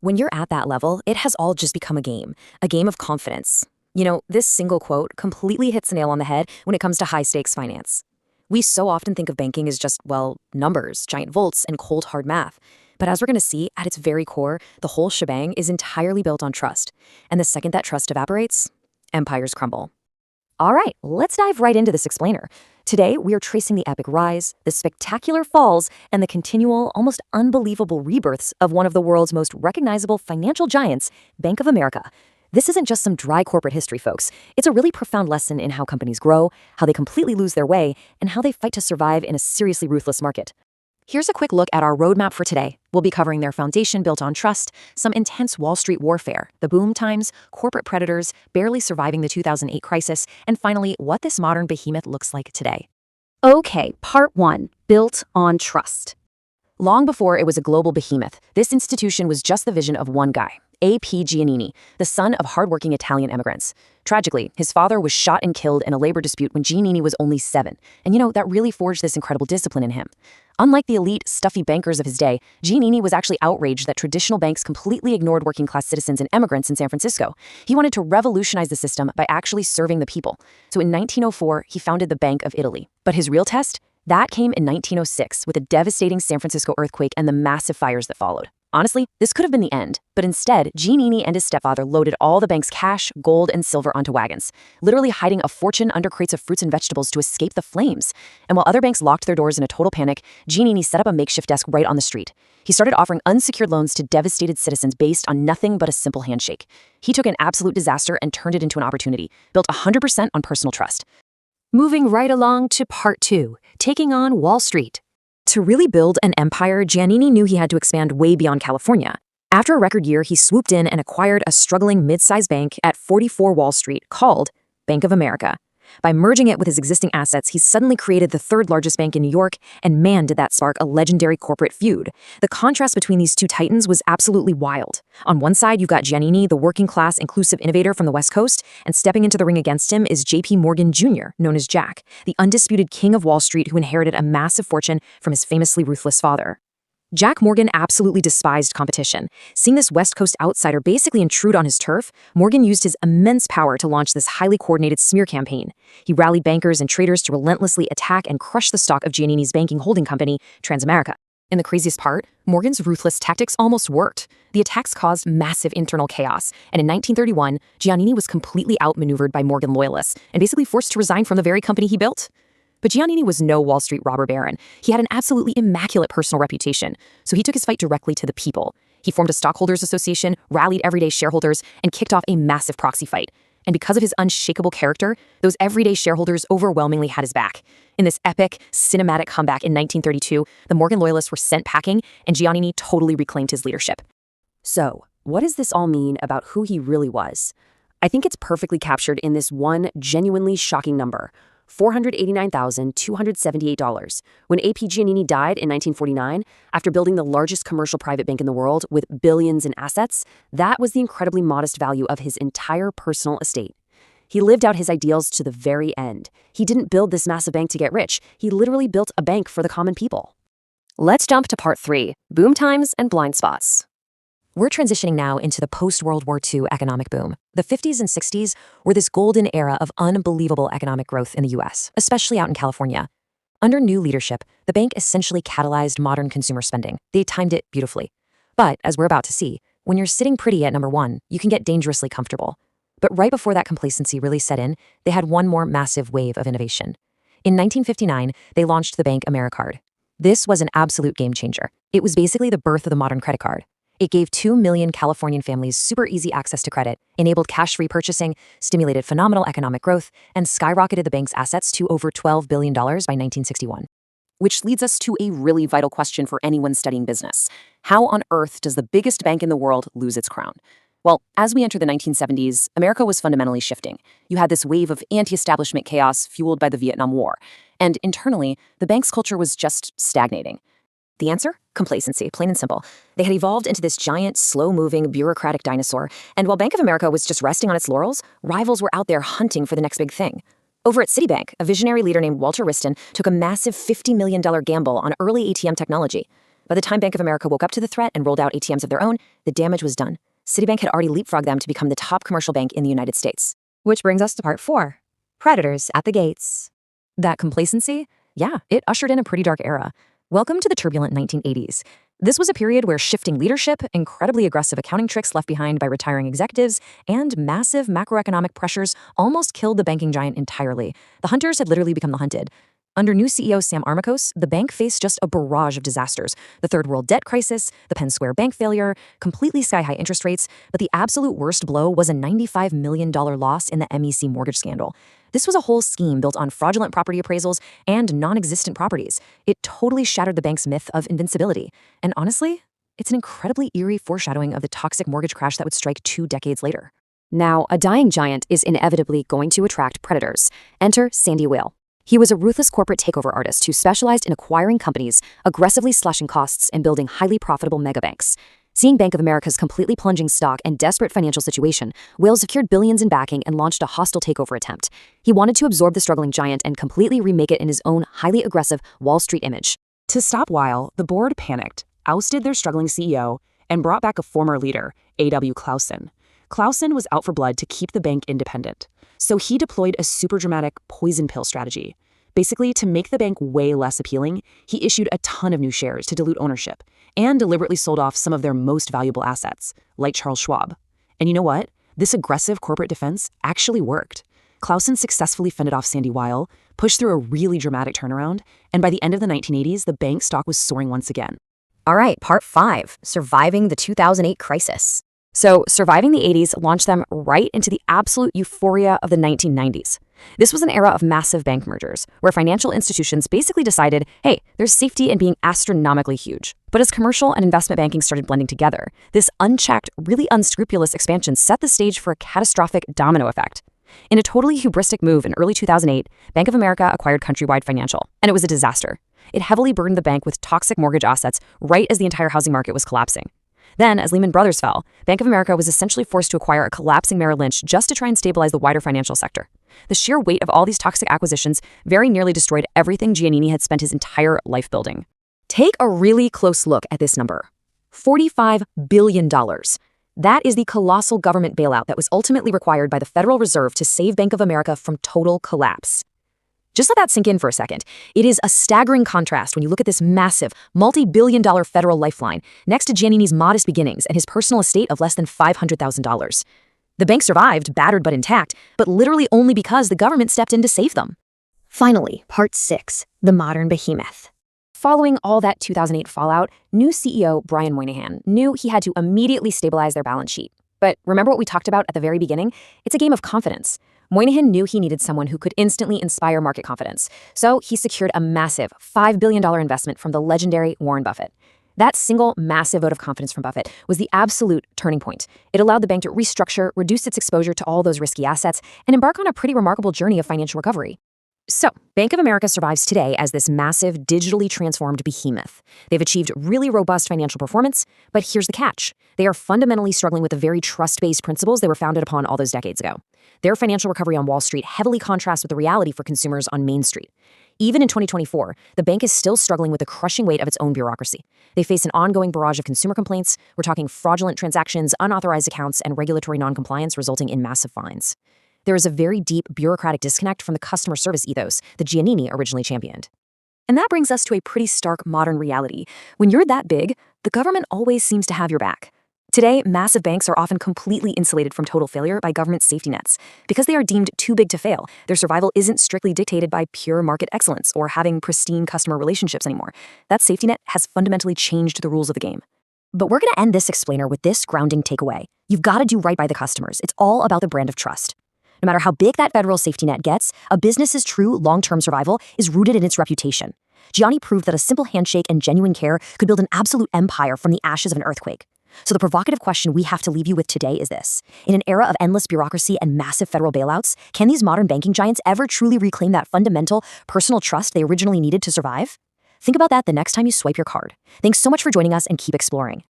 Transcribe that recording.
When you're at that level, it has all just become a game of confidence. This single quote completely hits the nail on the head when it comes to high stakes finance. We so often think of banking as just, well, numbers, giant volts, and cold hard math. But as we're going to see, at its very core, the whole shebang is entirely built on trust. And the second that trust evaporates, empires crumble. All right, let's dive right into this explainer. Today, we are tracing the epic rise, the spectacular falls, and the continual, almost unbelievable rebirths of one of the world's most recognizable financial giants, Bank of America. This isn't just some dry corporate history, folks. It's a really profound lesson in how companies grow, how they completely lose their way, and how they fight to survive in a seriously ruthless market. Here's a quick look at our roadmap for today. We'll be covering their foundation built on trust, some intense Wall Street warfare, the boom times, corporate predators, barely surviving the 2008 crisis, and finally, what this modern behemoth looks like today. Okay, part 1, built on trust. Long before it was a global behemoth, this institution was just the vision of one guy, A.P. Giannini, the son of hardworking Italian immigrants. Tragically, his father was shot and killed in a labor dispute when Giannini was only 7, and that really forged this incredible discipline in him. Unlike the elite, stuffy bankers of his day, Giannini was actually outraged that traditional banks completely ignored working-class citizens and immigrants in San Francisco. He wanted to revolutionize the system by actually serving the people. So in 1904, he founded the Bank of Italy. But his real test? That came in 1906 with a devastating San Francisco earthquake and the massive fires that followed. Honestly, this could have been the end, but instead, Giannini and his stepfather loaded all the bank's cash, gold, and silver onto wagons, literally hiding a fortune under crates of fruits and vegetables to escape the flames. And while other banks locked their doors in a total panic, Giannini set up a makeshift desk right on the street. He started offering unsecured loans to devastated citizens based on nothing but a simple handshake. He took an absolute disaster and turned it into an opportunity, built 100% on personal trust. Moving right along to part 2, taking on Wall Street. To really build an empire, Giannini knew he had to expand way beyond California. After a record year, he swooped in and acquired a struggling mid-sized bank at 44 Wall Street called Bank of America. By merging it with his existing assets, he suddenly created the third largest bank in New York, and man, did that spark a legendary corporate feud. The contrast between these two titans was absolutely wild. On one side, you've got Giannini, the working-class, inclusive innovator from the West Coast, and stepping into the ring against him is J.P. Morgan Jr., known as Jack, the undisputed king of Wall Street who inherited a massive fortune from his famously ruthless father. Jack Morgan absolutely despised competition. Seeing this West Coast outsider basically intrude on his turf, Morgan used his immense power to launch this highly coordinated smear campaign. He rallied bankers and traders to relentlessly attack and crush the stock of Giannini's banking holding company, Transamerica. And the craziest part, Morgan's ruthless tactics almost worked. The attacks caused massive internal chaos, and in 1931, Giannini was completely outmaneuvered by Morgan loyalists and basically forced to resign from the very company he built. But Giannini was no Wall Street robber baron. He had an absolutely immaculate personal reputation, so he took his fight directly to the people. He formed a stockholders association, rallied everyday shareholders, and kicked off a massive proxy fight. And because of his unshakable character, those everyday shareholders overwhelmingly had his back. In this epic, cinematic comeback in 1932, the Morgan loyalists were sent packing, and Giannini totally reclaimed his leadership. So, what does this all mean about who he really was? I think it's perfectly captured in this one genuinely shocking number: $489,278. When A.P. Giannini died in 1949, after building the largest commercial private bank in the world with billions in assets, that was the incredibly modest value of his entire personal estate. He lived out his ideals to the very end. He didn't build this massive bank to get rich. He literally built a bank for the common people. Let's jump to part 3, boom times and blind spots. We're transitioning now into the post-World War II economic boom. The 50s and 60s were this golden era of unbelievable economic growth in the U.S., especially out in California. Under new leadership, the bank essentially catalyzed modern consumer spending. They timed it beautifully. But, as we're about to see, when you're sitting pretty at number 1, you can get dangerously comfortable. But right before that complacency really set in, they had one more massive wave of innovation. In 1959, they launched the Bank AmeriCard. This was an absolute game changer. It was basically the birth of the modern credit card. It gave 2 million Californian families super easy access to credit, enabled cash-free purchasing, stimulated phenomenal economic growth, and skyrocketed the bank's assets to over $12 billion by 1961. Which leads us to a really vital question for anyone studying business. How on earth does the biggest bank in the world lose its crown? Well, as we enter the 1970s, America was fundamentally shifting. You had this wave of anti-establishment chaos fueled by the Vietnam War. And internally, the bank's culture was just stagnating. The answer? Complacency, plain and simple. They had evolved into this giant, slow-moving, bureaucratic dinosaur, and while Bank of America was just resting on its laurels, rivals were out there hunting for the next big thing. Over at Citibank, a visionary leader named Walter Wriston took a massive $50 million gamble on early ATM technology. By the time Bank of America woke up to the threat and rolled out ATMs of their own, the damage was done. Citibank had already leapfrogged them to become the top commercial bank in the United States. Which brings us to part 4. Predators at the gates. That complacency? Yeah, it ushered in a pretty dark era. Welcome to the turbulent 1980s. This was a period where shifting leadership, incredibly aggressive accounting tricks left behind by retiring executives, and massive macroeconomic pressures almost killed the banking giant entirely. The hunters had literally become the hunted. Under new CEO Sam Armacos, the bank faced just a barrage of disasters. The third world debt crisis, the Penn Square bank failure, completely sky-high interest rates, but the absolute worst blow was a $95 million loss in the MEC mortgage scandal. This was a whole scheme built on fraudulent property appraisals and non-existent properties. It totally shattered the bank's myth of invincibility. And honestly, it's an incredibly eerie foreshadowing of the toxic mortgage crash that would strike 2 decades later. Now, a dying giant is inevitably going to attract predators. Enter Sandy Whale. He was a ruthless corporate takeover artist who specialized in acquiring companies, aggressively slashing costs, and building highly profitable megabanks. Seeing Bank of America's completely plunging stock and desperate financial situation, Whale secured billions in backing and launched a hostile takeover attempt. He wanted to absorb the struggling giant and completely remake it in his own highly aggressive Wall Street image. To stop Whale, the board panicked, ousted their struggling CEO, and brought back a former leader, A.W. Clausen. Clausen was out for blood to keep the bank independent. So he deployed a super dramatic poison pill strategy. Basically, to make the bank way less appealing, he issued a ton of new shares to dilute ownership and deliberately sold off some of their most valuable assets, like Charles Schwab. And you know what? This aggressive corporate defense actually worked. Clausen successfully fended off Sandy Whale, pushed through a really dramatic turnaround, and by the end of the 1980s, the bank's stock was soaring once again. All right, part 5, surviving the 2008 crisis. So, surviving the 80s launched them right into the absolute euphoria of the 1990s. This was an era of massive bank mergers, where financial institutions basically decided, hey, there's safety in being astronomically huge. But as commercial and investment banking started blending together, this unchecked, really unscrupulous expansion set the stage for a catastrophic domino effect. In a totally hubristic move in early 2008, Bank of America acquired Countrywide Financial, and it was a disaster. It heavily burdened the bank with toxic mortgage assets right as the entire housing market was collapsing. Then, as Lehman Brothers fell, Bank of America was essentially forced to acquire a collapsing Merrill Lynch just to try and stabilize the wider financial sector. The sheer weight of all these toxic acquisitions very nearly destroyed everything Giannini had spent his entire life building. Take a really close look at this number. $45 billion. That is the colossal government bailout that was ultimately required by the Federal Reserve to save Bank of America from total collapse. Just let that sink in for a second. It is a staggering contrast when you look at this massive, multi-billion-dollar federal lifeline next to Giannini's modest beginnings and his personal estate of less than $500,000. The bank survived, battered but intact, but literally only because the government stepped in to save them. Finally, part 6, the modern behemoth. Following all that 2008 fallout, new CEO Brian Moynihan knew he had to immediately stabilize their balance sheet. But remember what we talked about at the very beginning? It's a game of confidence. Moynihan knew he needed someone who could instantly inspire market confidence, so he secured a massive $5 billion investment from the legendary Warren Buffett. That single massive vote of confidence from Buffett was the absolute turning point. It allowed the bank to restructure, reduce its exposure to all those risky assets, and embark on a pretty remarkable journey of financial recovery. So, Bank of America survives today as this massive, digitally transformed behemoth. They've achieved really robust financial performance, but here's the catch. They are fundamentally struggling with the very trust-based principles they were founded upon all those decades ago. Their financial recovery on Wall Street heavily contrasts with the reality for consumers on Main Street. Even in 2024, the bank is still struggling with the crushing weight of its own bureaucracy. They face an ongoing barrage of consumer complaints. We're talking fraudulent transactions, unauthorized accounts, and regulatory noncompliance resulting in massive fines. There is a very deep bureaucratic disconnect from the customer service ethos that Giannini originally championed. And that brings us to a pretty stark modern reality. When you're that big, the government always seems to have your back. Today, massive banks are often completely insulated from total failure by government safety nets. Because they are deemed too big to fail, their survival isn't strictly dictated by pure market excellence or having pristine customer relationships anymore. That safety net has fundamentally changed the rules of the game. But we're going to end this explainer with this grounding takeaway. You've got to do right by the customers. It's all about the brand of trust. No matter how big that federal safety net gets, a business's true long-term survival is rooted in its reputation. Gianni proved that a simple handshake and genuine care could build an absolute empire from the ashes of an earthquake. So the provocative question we have to leave you with today is this. In an era of endless bureaucracy and massive federal bailouts, can these modern banking giants ever truly reclaim that fundamental, personal trust they originally needed to survive? Think about that the next time you swipe your card. Thanks so much for joining us and keep exploring.